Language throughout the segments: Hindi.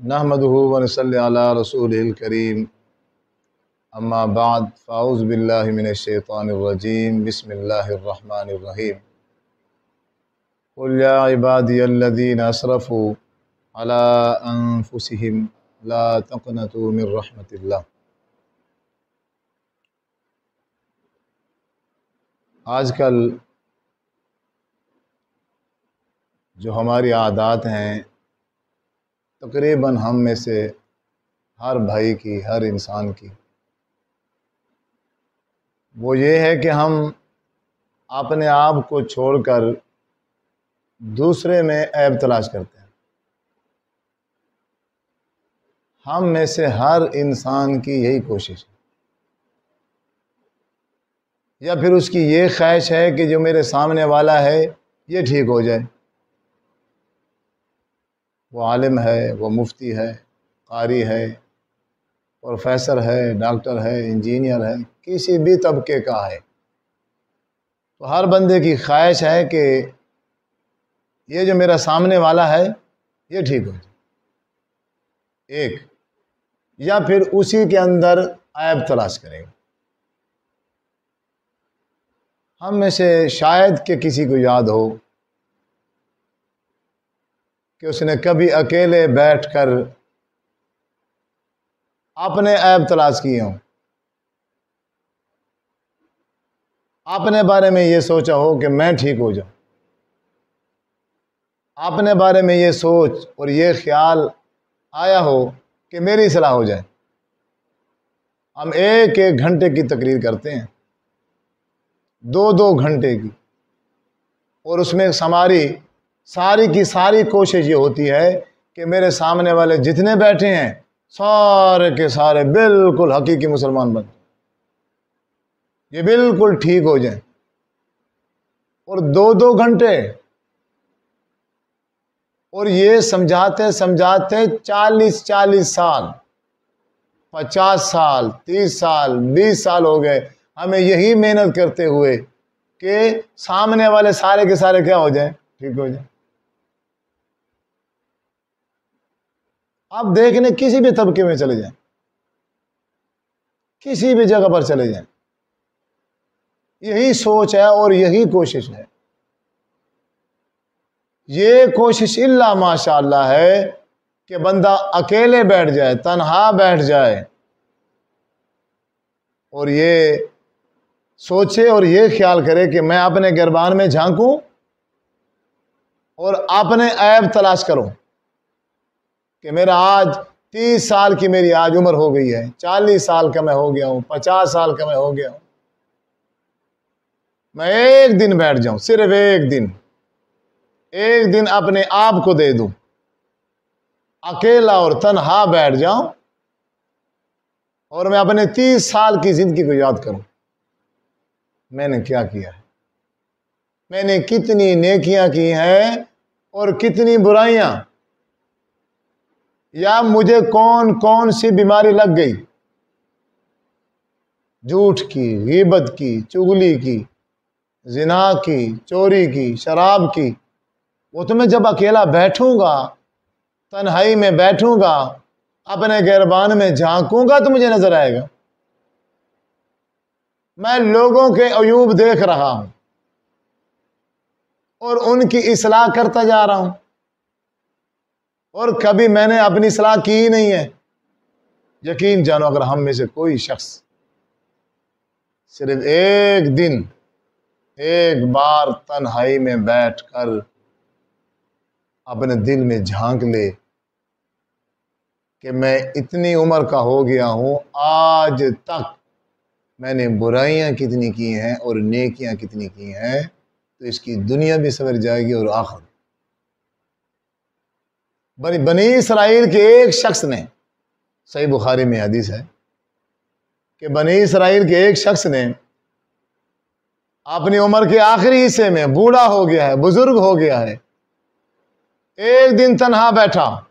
नहमदुहु व नसल्ली अला रसूलिल करीम अम्मा बाद फ़ाऊज़ु बिल्लाहि मिनश शैतानिर रजीम बिस्मिल्लाहिर रहमानिर रहीम कुल या इबादियल्लज़ीना असरफ़ू अला अनफुसिहिम ला तक़नतू मिर रहमतिल्लाह। आजकल जो हमारी आदत हैं तकरीबन हम में से हर भाई की, हर इंसान की, वो ये है कि हम अपने आप को छोड़कर दूसरे में ऐब तलाश करते हैं। हम में से हर इंसान की यही कोशिश है, या फिर उसकी ये ख्वाहिश है कि जो मेरे सामने वाला है ये ठीक हो जाए। वो आलिम है, वो मुफ्ती है, कारी है, प्रोफेसर है, डॉक्टर है, इंजीनियर है, किसी भी तबके का है, तो हर बंदे की ख्वाहिश है कि ये जो मेरा सामने वाला है ये ठीक हो जाए। एक या फिर उसी के अंदर ऐब तलाश करेगा। हम में से शायद कि किसी को याद हो कि उसने कभी अकेले बैठकर अपने ऐब तलाश किए हों, अपने बारे में ये सोचा हो कि मैं ठीक हो जाऊं, अपने बारे में ये सोच और ये ख्याल आया हो कि मेरी सलाह हो जाए। हम एक एक घंटे की तकरीर करते हैं, दो दो घंटे की, और उसमें हमारी सारी की सारी कोशिश ये होती है कि मेरे सामने वाले जितने बैठे हैं सारे के सारे बिल्कुल हकीकी मुसलमान बन, ये बिल्कुल ठीक हो जाए। और दो दो घंटे, और ये समझाते समझाते 40-40 साल, 50 साल, 30 साल, 20 साल हो गए हमें यही मेहनत करते हुए कि सामने वाले सारे के सारे क्या हो जाए, ठीक हो जाए। आप देखने किसी भी तबके में चले जाएं, किसी भी जगह पर चले जाएं, यही सोच है और यही कोशिश है। ये कोशिश इल्ला माशाअल्लाह है कि बंदा अकेले बैठ जाए, तन्हा बैठ जाए, और ये सोचे और ये ख्याल करे कि मैं अपने गिरबान में झांकूं और अपने ऐब तलाश करूं कि मेरा आज 30 साल की मेरी आज उम्र हो गई है, 40 साल का मैं हो गया हूं, 50 साल का मैं हो गया हूं, मैं एक दिन बैठ जाऊं, सिर्फ एक दिन अपने आप को दे दूं, अकेला और तन्हा बैठ जाऊं और मैं अपने 30 साल की जिंदगी को याद करूं। मैंने क्या किया है, मैंने कितनी नेकियां की हैं और कितनी बुराइयां, या मुझे कौन कौन सी बीमारी लग गई, झूठ की, गीबत की, चुगली की, जिना की, चोरी की, शराब की। वो तो मैं जब अकेला बैठूंगा, तन्हाई में बैठूंगा, अपने गिरबान में झांकूंगा तो मुझे नजर आएगा। मैं लोगों के अयूब देख रहा हूं और उनकी इस्लाह करता जा रहा हूं, और कभी मैंने अपनी इस्लाह की ही नहीं है। यकीन जानो, अगर हम में से कोई शख्स सिर्फ एक दिन, एक बार तन्हाई में बैठकर अपने दिल में झांक ले कि मैं इतनी उम्र का हो गया हूं, आज तक मैंने बुराइयां कितनी की हैं और नेकियां कितनी की हैं, तो इसकी दुनिया भी सवर जाएगी और आखिरत। बनी इसराइल के एक शख्स ने, सही बुखारी में हदीस है कि बनी इसराइल के एक शख्स ने अपनी उम्र के आखिरी हिस्से में, बूढ़ा हो गया है, बुजुर्ग हो गया है, एक दिन तन्हा बैठा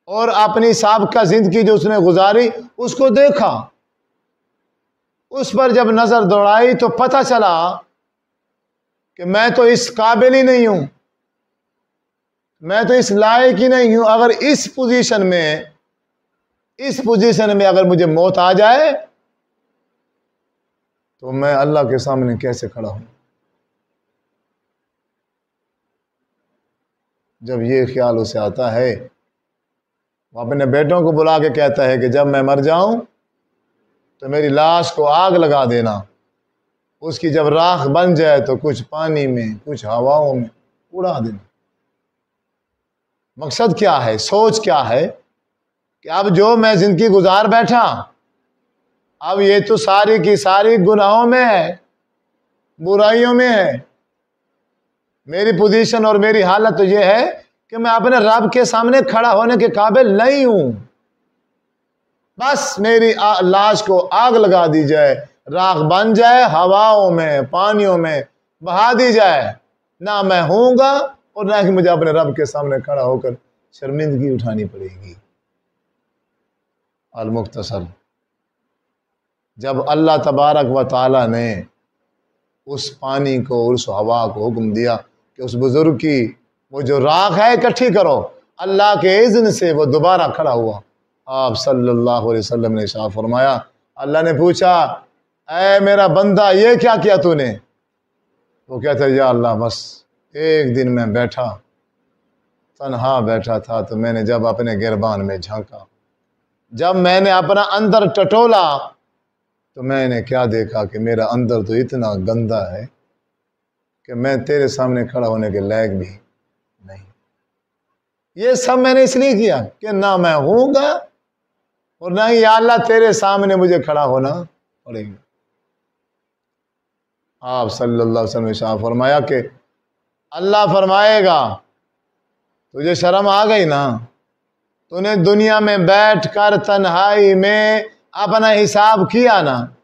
और अपनी साबिका जिंदगी जो उसने गुजारी उसको देखा। उस पर जब नजर दौड़ाई तो पता चला कि मैं तो इस काबिल ही नहीं हूं, मैं तो इस लायक ही नहीं हूं। अगर इस पोजीशन में अगर मुझे मौत आ जाए तो मैं अल्लाह के सामने कैसे खड़ा हूं। जब ये ख्याल उसे आता है, वो अपने बेटों को बुला के कहता है कि जब मैं मर जाऊं तो मेरी लाश को आग लगा देना, उसकी जब राख बन जाए तो कुछ पानी में कुछ हवाओं में उड़ा देना। मकसद क्या है, सोच क्या है कि अब जो मैं जिंदगी गुजार बैठा, अब ये तो सारी की सारी गुनाहों में है, बुराइयों में है। मेरी पोजीशन और मेरी हालत तो ये है कि मैं अपने रब के सामने खड़ा होने के काबिल नहीं हूं। बस मेरी लाश को आग लगा दी जाए, राख बन जाए, हवाओं में पानियों में बहा दी जाए, ना मैं होऊंगा और ना कि मुझे अपने रब के सामने खड़ा होकर शर्मिंदगी उठानी पड़ेगी। अल मुख्तसर, जब अल्लाह तबारक व ताला ने उस पानी को और उस हवा को हुक्म दिया कि उस बुजुर्ग की वो जो राख है इकट्ठी करो, अल्लाह के इज़्न से वो दोबारा खड़ा हुआ। आप सल्लल्लाहु अलैहि वसल्लम ने इरशाद फरमाया, अल्लाह ने पूछा, ऐ मेरा बंदा ये क्या किया तूने? वो कहता है, या अल्लाह बस एक दिन मैं बैठा, तन्हा बैठा था, तो मैंने जब अपने गिरबान में झांका, जब मैंने अपना अंदर टटोला तो मैंने क्या देखा कि मेरा अंदर तो इतना गंदा है कि मैं तेरे सामने खड़ा होने के लायक भी नहीं। ये सब मैंने इसलिए किया कि ना मैं होऊंगा और ना ही या अल्लाह तेरे सामने मुझे खड़ा होना पड़ेगा। आप सल्लल्लाहु अलैहि वसल्लम ने शाह फरमाया कि अल्लाह फरमाएगा, तुझे शर्म आ गई ना, तूने दुनिया में बैठकर तन्हाई में अपना हिसाब किया ना,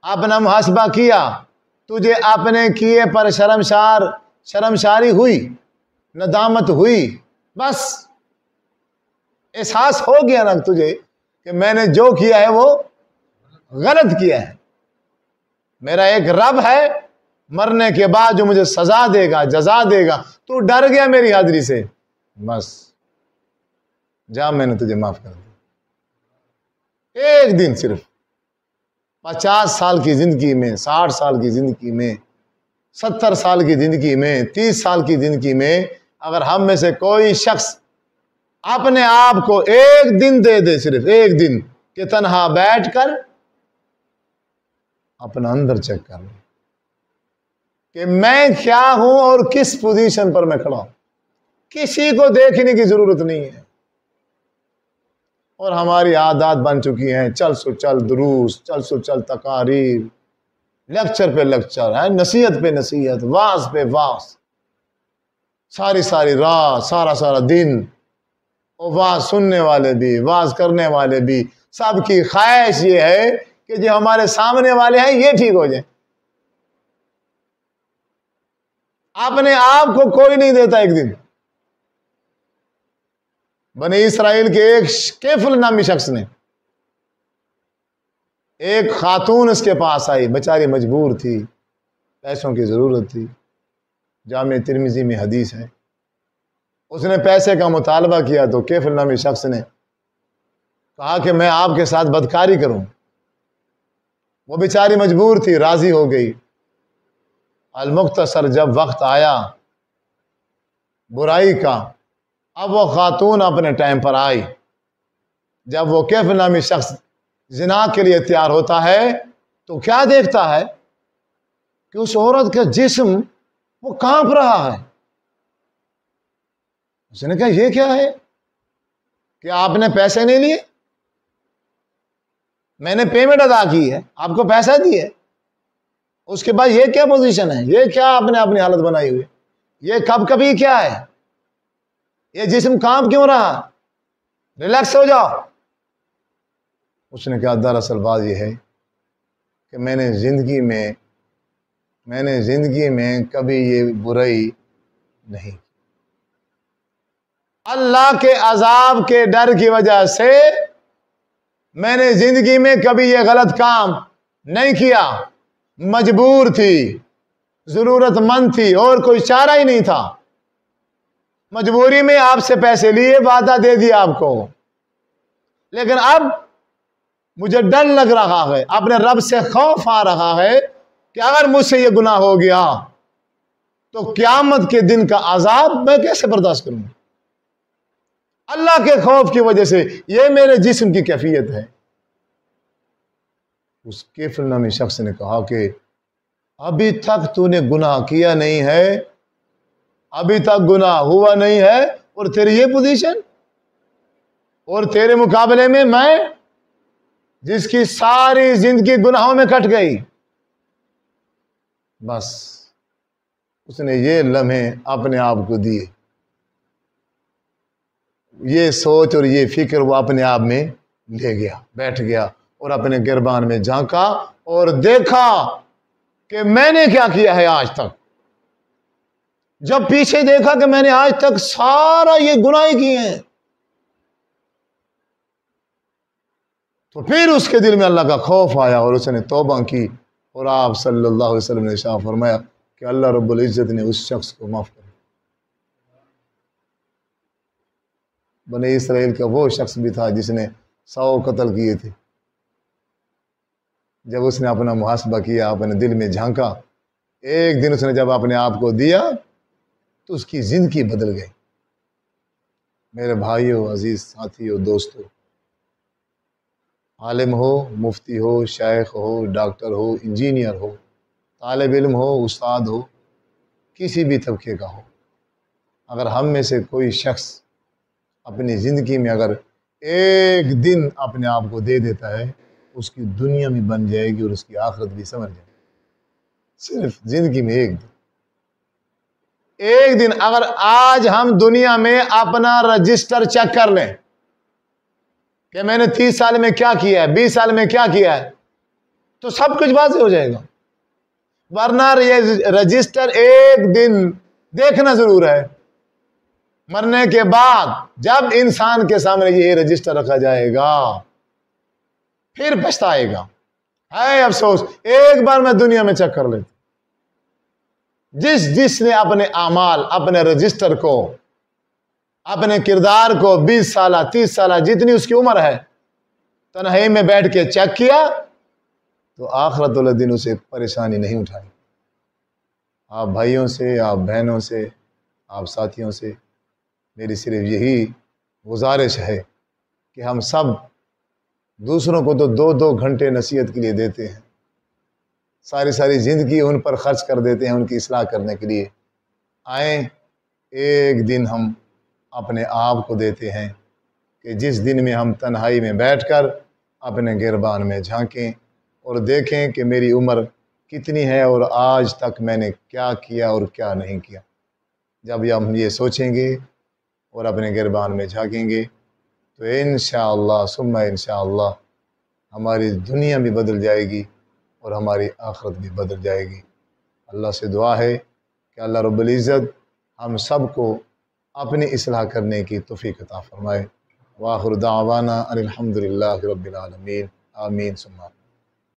अपना मुहासबा किया, तुझे अपने किए पर शर्मशारी हुई, नदामत हुई, बस एहसास हो गया ना तुझे कि मैंने जो किया है वो गलत किया है। मेरा एक रब है, मरने के बाद जो मुझे सजा देगा, जजा देगा। तू डर गया मेरी हाजिरी से, बस जा, मैंने तुझे माफ कर दिया। एक दिन सिर्फ 50 साल की जिंदगी में, 60 साल की जिंदगी में, 70 साल की जिंदगी में, 30 साल की जिंदगी में, अगर हम में से कोई शख्स अपने आप को एक दिन दे दे, सिर्फ एक दिन, कि तन्हा बैठकर अपना अंदर चेक कर ले कि मैं क्या हूं और किस पोजीशन पर मैं खड़ा हूं। किसी को देखने की जरूरत नहीं है। और हमारी आदत बन चुकी है, चल सो चल दुरूस, चल सो चल तकारीर, लेक्चर पे लेक्चर है, नसीहत पे नसीहत, वाज पे वाज, सारी सारी रात, सारा सारा दिन, और वाज सुनने वाले भी, वाज करने वाले भी, सबकी ख्वाहिश ये है कि जो हमारे सामने वाले हैं ये ठीक हो जाए। अपने आप को कोई नहीं देता। एक दिन बनी इसराइल के एक केफल नामी शख्स ने, एक खातून उसके पास आई, बेचारी मजबूर थी, पैसों की जरूरत थी, जामे तिरमिजी में हदीस है। उसने पैसे का मुतालबा किया तो केफल नामी शख्स ने कहा कि मैं आपके साथ बदकारी करूं। वो बेचारी मजबूर थी, राजी हो गई। अल मुख्तसर, जब वक्त आया बुराई का, अब वो खातून अपने टाइम पर आई। जब वो केफल नामी शख्स जिना के लिए तैयार होता है तो क्या देखता है कि उस औरत का जिस्म वो कांप रहा है। उसने कहा, ये क्या है कि आपने पैसे नहीं लिए? मैंने पेमेंट अदा की है, आपको पैसा दिए, उसके बाद ये क्या पोजीशन है? ये क्या आपने अपनी हालत बनाई हुई? ये कब कभी क्या है? ये जिस्म कांप क्यों रहा? रिलैक्स हो जाओ। उसने कहा, दरअसल बात यह है कि मैंने जिंदगी में कभी ये बुराई नहीं, अल्लाह के अजाब के डर की वजह से मैंने जिंदगी में कभी ये गलत काम नहीं किया। मजबूर थी, जरूरतमंद थी और कोई चारा ही नहीं था। मजबूरी में आपसे पैसे लिए, वादा दे दिया आपको, लेकिन अब मुझे डर लग रहा है, अपने रब से खौफ आ रहा है कि अगर मुझसे ये गुनाह हो गया तो क़यामत के दिन का अजाब मैं कैसे बर्दाश्त करूंगा। अल्लाह के खौफ की वजह से ये मेरे जिस्म की कैफियत है। उस केफिर नामी शख्स ने कहा कि अभी तक तूने गुनाह किया नहीं है, अभी तक गुनाह हुआ नहीं है, और तेरी ये पोजीशन, और तेरे मुकाबले में मैं जिसकी सारी जिंदगी गुनाहों में कट गई। बस उसने ये लम्हे अपने आप को दिए, ये सोच और ये फिक्र वो अपने आप में ले गया, बैठ गया और अपने गिरबान में झांका और देखा कि मैंने क्या किया है आज तक। जब पीछे देखा कि मैंने आज तक सारा ये गुनाह किए हैं, तो फिर उसके दिल में अल्लाह का खौफ आया और उसने तौबा की। और आप सल्लल्लाहु अलैहि वसल्लम ने इरशाद फरमाया कि अल्लाह रब्बुल इज्जत ने उस शख्स को माफ कर। बने इसराइल का वो शख्स भी था जिसने 100 कत्ल किए थे। जब उसने अपना मुहासबा किया, अपने दिल में झांका, एक दिन उसने जब अपने आप को दिया तो उसकी जिंदगी बदल गई। मेरे भाइयों, अजीज साथियों, दोस्तों, आलिम हो, मुफ्ती हो, शायख हो, डॉक्टर हो, इंजीनियर हो, तालिब इल्म हो, उस्ताद हो, किसी भी तबके का हो, अगर हम में से कोई शख्स अपनी ज़िंदगी में अगर एक दिन अपने आप को दे देता है, उसकी दुनिया भी बन जाएगी और उसकी आखिरत भी समझ जाएगी। सिर्फ ज़िंदगी में एक दिन अगर आज हम दुनिया में अपना रजिस्टर चेक कर लें कि मैंने 30 साल में क्या किया है, 20 साल में क्या किया है, तो सब कुछ वाज़ेह हो जाएगा। वरना ये रजिस्टर एक दिन देखना जरूर है। मरने के बाद जब इंसान के सामने ये रजिस्टर रखा जाएगा फिर पछताएगा, है अफसोस एक बार मैं दुनिया में चेक कर लेता। जिसने अपने आमाल, अपने रजिस्टर को, अपने किरदार को 20 साल 30 साल जितनी उसकी उम्र है तन्हाई में बैठ के चेक किया तो आखिरत वाले दिन उसे परेशानी नहीं उठाई। आप भाइयों से, आप बहनों से, आप साथियों से मेरी सिर्फ यही गुजारिश है कि हम सब दूसरों को तो 2-2 घंटे नसीहत के लिए देते हैं, सारी ज़िंदगी उन पर खर्च कर देते हैं उनकी इस्लाह करने के लिए। आए एक दिन हम अपने आप को देते हैं कि जिस दिन में हम तन्हाई में बैठकर अपने गिरबान में झांकें और देखें कि मेरी उम्र कितनी है और आज तक मैंने क्या किया और क्या नहीं किया। जब हम ये सोचेंगे और अपने गिरबान में झांकेंगे तो इंशाअल्लाह सुम्मा इंशाअल्लाह हमारी दुनिया भी बदल जाएगी और हमारी आखिरत भी बदल जाएगी। अल्लाह से दुआ है कि अल्लाह रब्बुल इज़्ज़त हम सब को अपनी इस्लाह करने की तौफीक अता फरमाए। व आखिर दावाना अनिल हम्दुलिल्लाहि रब्बिल आलमीन। आमीन सुम्मा।